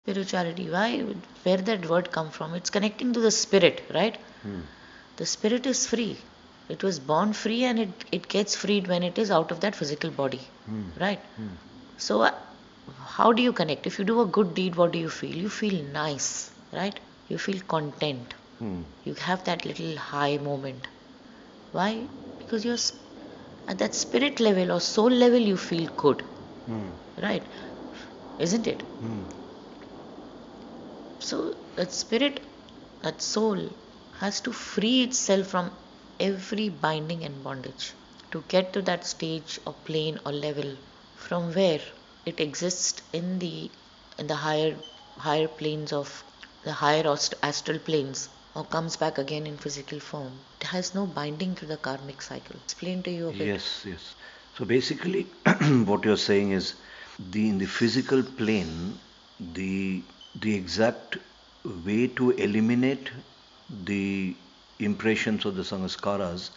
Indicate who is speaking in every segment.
Speaker 1: Spirituality, why? Where that word come from? It's connecting to the spirit, right? The spirit is free. It was born free and it gets freed when it is out of that physical body, right? So, how do you connect? If you do a good deed, what do you feel? You feel nice, right? You feel content. You have that little high moment. Why? Because you're at that spirit level or soul level, you feel good, right? Isn't it? So, that spirit, that soul, has to free itself from every binding and bondage to get to that stage or plane or level from where it exists in the higher planes of the higher astral planes or comes back again in physical form. It has no binding to the karmic cycle. Explain to you a bit.
Speaker 2: Yes, yes. So basically, what you're saying is in the physical plane, the the exact way to eliminate the impressions of the sanskaras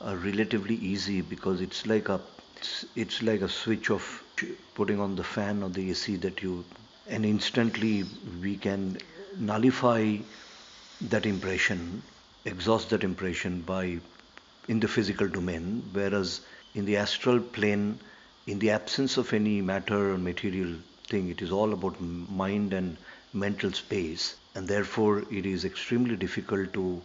Speaker 2: are relatively easy because it's like a switch of putting on the fan or the AC that you and instantly we can nullify that impression, exhaust that impression by in the physical domain, whereas in the astral plane, in the absence of any matter or material thing, it is all about mind and mental space, and therefore it is extremely difficult to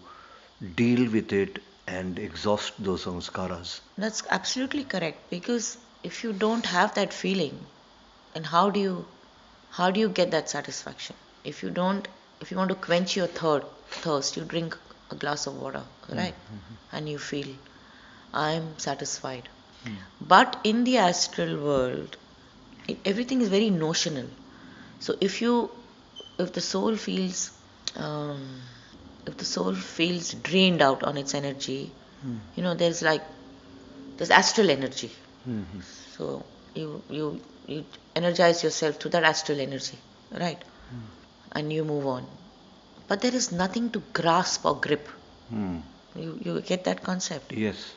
Speaker 2: deal with it and exhaust those samskaras.
Speaker 1: That's absolutely correct because if you don't have that feeling, then how do you get that satisfaction? If you don't, if you want to quench your thirst, you drink a glass of water, right? And you feel I'm satisfied. But in the astral world, everything is very notional. So if the soul feels, um, if the soul feels drained out on its energy, there's astral energy. So you energize yourself through that astral energy, right? And you move on. But there is nothing to grasp or grip.
Speaker 2: Hmm.
Speaker 1: You get that concept?
Speaker 2: Yes.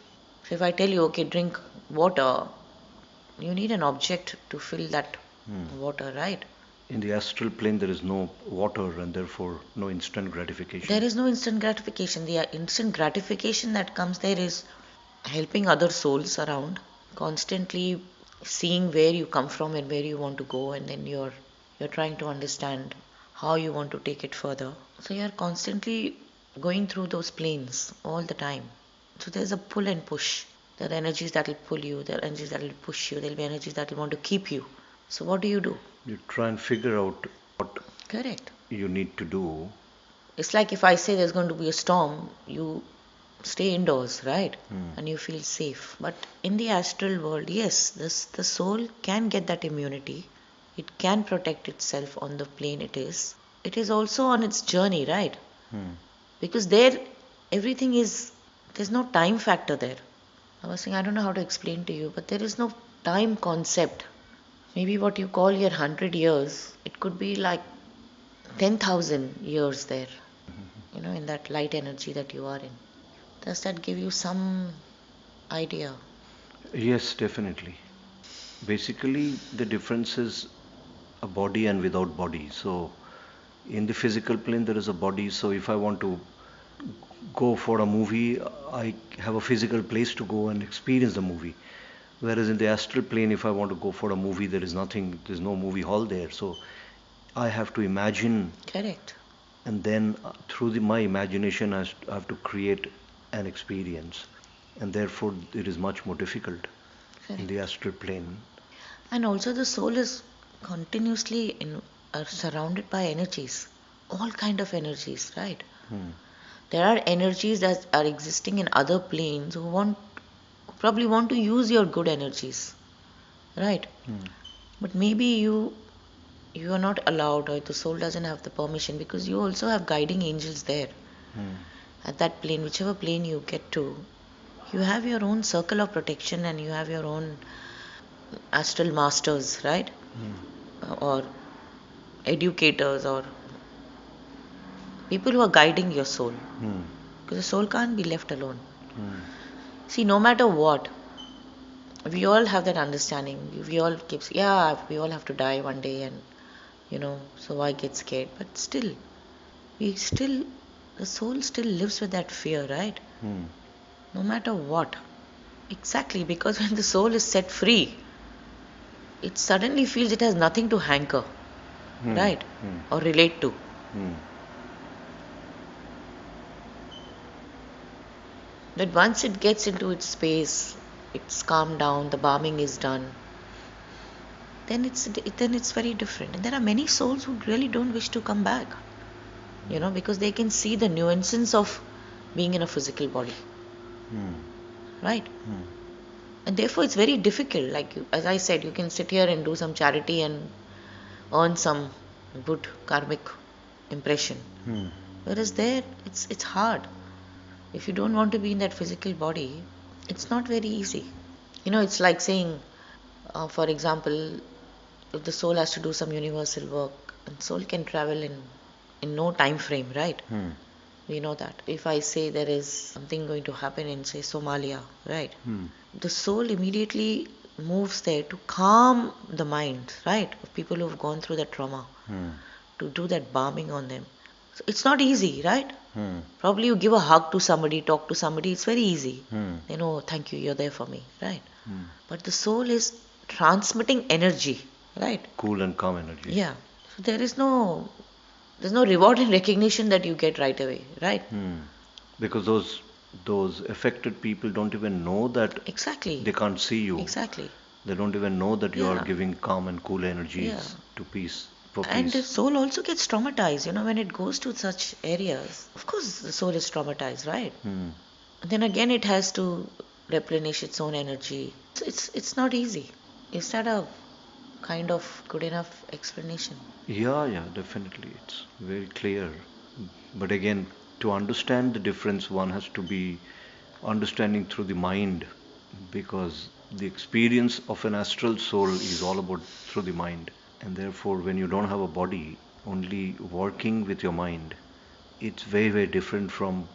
Speaker 1: So if I tell you, okay, drink water, you need an object to fill that water, right?
Speaker 2: In the astral plane, there is no water and therefore no instant
Speaker 1: There
Speaker 2: gratification.
Speaker 1: is no instant gratification. The instant gratification that comes there is helping other souls around, constantly seeing where you come from and where you want to go, and then you're trying to understand how you want to take it further. So you're constantly going through those planes all the time. So there's a pull and push. There are energies that will pull you, there are energies that will push you, there'll be energies that will want to keep you. So what do you do?
Speaker 2: You try and figure out what
Speaker 1: Correct.
Speaker 2: you need to do.
Speaker 1: It's like if I say there's going to be a storm, you stay indoors, right? And you feel safe. But in the astral world, yes, the soul can get that immunity. It can protect itself on the plane it is. It is also on its journey, right? Because there, everything is, there's no time factor there. I was saying, I don't know how to explain to you, but there is no time concept. Maybe what you call your 100 years, it could be like 10,000 years there, in that light energy that you are in. Does that give you some idea?
Speaker 2: Yes, definitely. Basically, the difference is a body and without body. So, in the physical plane, there is a body. So, if I want to go for a movie, I have a physical place to go and experience the movie. Whereas in the astral plane, if I want to go for a movie, there is nothing, there's no movie hall there. So, I have to imagine,
Speaker 1: Correct.
Speaker 2: and then through my imagination, I have to create an experience. And therefore, it is much more difficult in the
Speaker 1: Correct.
Speaker 2: astral plane.
Speaker 1: And also the soul is continuously surrounded by energies, all kind of energies, right? There are energies that are existing in other planes who probably want to use your good energies, right? But maybe you are not allowed, or the soul doesn't have the permission, because you also have guiding angels there at that plane, whichever plane you get to. You have your own circle of protection and you have your own astral masters, right? Or educators or people who are guiding your soul, because the soul can't be left alone. See, no matter what, we all have that understanding. We all keep, yeah, we all have to die one day, and so why get scared? But still, the soul still lives with that fear, right? No matter what. Exactly, because when the soul is set free, it suddenly feels it has nothing to hanker, right? Or relate to. But once it gets into its space, it's calmed down, the balming is done, then it's very different. And there are many souls who really don't wish to come back, because they can see the nuances of being in a physical body, right? And therefore, it's very difficult. Like as I said, you can sit here and do some charity and earn some good karmic impression. Whereas there, it's hard. If you don't want to be in that physical body, it's not very easy. It's like saying, for example, if the soul has to do some universal work, and soul can travel in no time frame, right? We know that. If I say there is something going to happen in, say, Somalia, right? The soul immediately moves there to calm the mind, right, of people who have gone through that trauma, to do that balming on them. So it's not easy, right? Probably you give a hug to somebody, talk to somebody, it's very easy. Thank you, you're there for me, right? But the soul is transmitting energy, right?
Speaker 2: Cool and calm energy.
Speaker 1: Yeah. So there's no reward and recognition that you get right away, right?
Speaker 2: Because those affected people don't even know that.
Speaker 1: Exactly.
Speaker 2: They can't see you.
Speaker 1: Exactly.
Speaker 2: They don't even know that you are giving calm and cool energies to peace.
Speaker 1: And the soul also gets traumatized, when it goes to such areas. Of course, the soul is traumatized, right? Then again, it has to replenish its own energy. So it's not easy. Is that a kind of good enough explanation?
Speaker 2: Yeah, definitely. It's very clear. But again, to understand the difference, one has to be understanding through the mind, because the experience of an astral soul is all about through the mind. And therefore, when you don't have a body, only working with your mind, it's very, very different from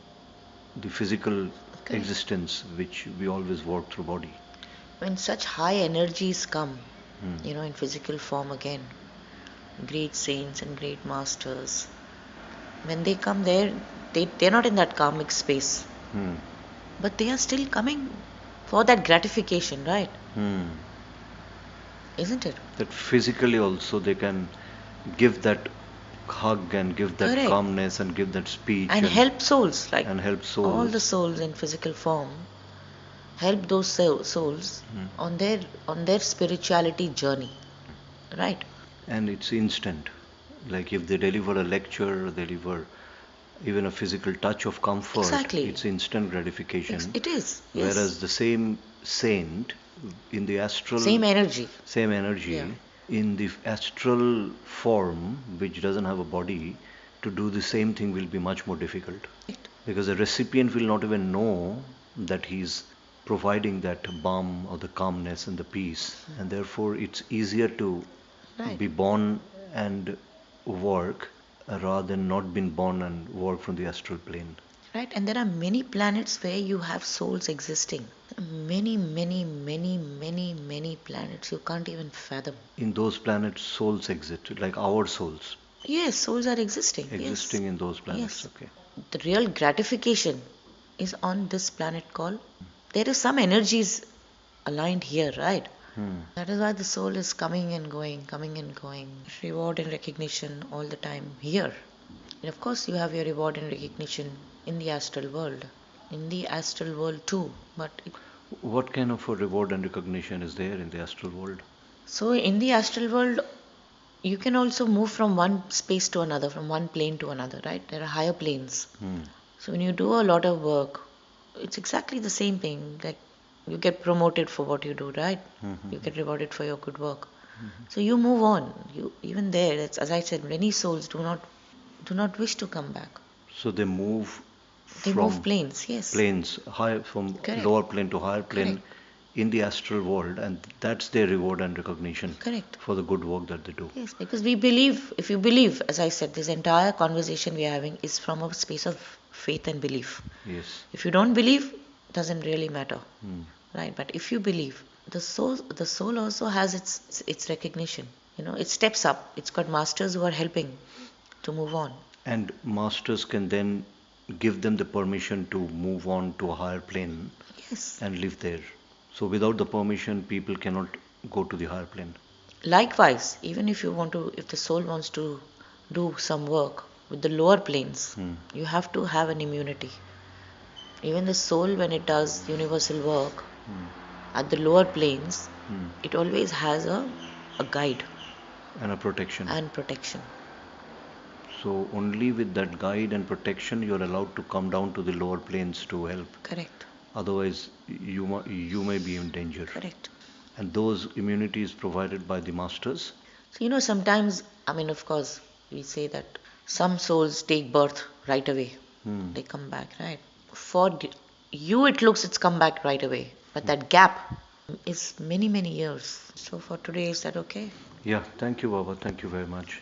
Speaker 2: the physical existence which we always work through body.
Speaker 1: When such high energies come, in physical form again, great saints and great masters, when they come there, they're not in that karmic space. But they are still coming for that gratification, right? Isn't it?
Speaker 2: That physically also they can give that hug and give that calmness and give that speech
Speaker 1: and help souls, like
Speaker 2: and help souls.
Speaker 1: All the souls in physical form help those souls on their spirituality journey, right?
Speaker 2: And it's instant. Like if they deliver a lecture, deliver even a physical touch of comfort, it's instant gratification.
Speaker 1: It is.
Speaker 2: Yes. Whereas the same saint in the astral,
Speaker 1: same energy,
Speaker 2: in the astral form, which doesn't have a body, to do the same thing will be much more difficult. Because the recipient will not even know that he's providing that balm or the calmness and the peace. And therefore it's easier to be born and work rather than not being born and work from the astral plane.
Speaker 1: Right, and there are many planets where you have souls existing. Many, many, many, many, many planets you can't even fathom.
Speaker 2: In those planets, souls exist, like our souls.
Speaker 1: Yes, souls are existing.
Speaker 2: Existing in those planets,
Speaker 1: Yes.
Speaker 2: Okay.
Speaker 1: The real gratification is on this planet called. There is some energies aligned here, right? That is why the soul is coming and going. Reward and recognition all the time here. And of course, you have your reward and recognition in the astral world. In the astral world too.
Speaker 2: What kind of a reward and recognition is there in the astral world?
Speaker 1: So in the astral world, you can also move from one space to another, from one plane to another, right? There are higher planes. So when you do a lot of work, it's exactly the same thing. Like you get promoted for what you do, right? You get rewarded for your good work. So you move on. Even there, as I said, many souls do not wish to come back.
Speaker 2: So they move.
Speaker 1: They move planes, yes.
Speaker 2: Planes, high from lower plane to higher plane in the astral world, and that's their reward and recognition. For the good work that they do.
Speaker 1: Yes, because we believe. If you believe, as I said, this entire conversation we are having is from a space of faith and belief.
Speaker 2: Yes.
Speaker 1: If you don't believe, it doesn't really matter, right? But if you believe, the soul also has its recognition. It steps up. It's got masters who are helping to move on.
Speaker 2: And masters can then give them the permission to move on to a higher plane
Speaker 1: Yes.
Speaker 2: and live there. So without the permission, people cannot go to the higher plane.
Speaker 1: Likewise, even if the soul wants to do some work with the lower planes, you have to have an immunity. Even the soul, when it does universal work at the lower planes, it always has a guide
Speaker 2: And a protection.
Speaker 1: and protection.
Speaker 2: So only with that guide and protection you're allowed to come down to the lower planes to help.
Speaker 1: Correct.
Speaker 2: Otherwise, you may be in danger.
Speaker 1: Correct.
Speaker 2: And those immunities provided by the masters.
Speaker 1: So sometimes, of course, we say that some souls take birth right away. They come back, right? For you, it looks it's come back right away, but that gap is many, many years. So for today, is that okay?
Speaker 2: Yeah, thank you, Baba. Thank you very much.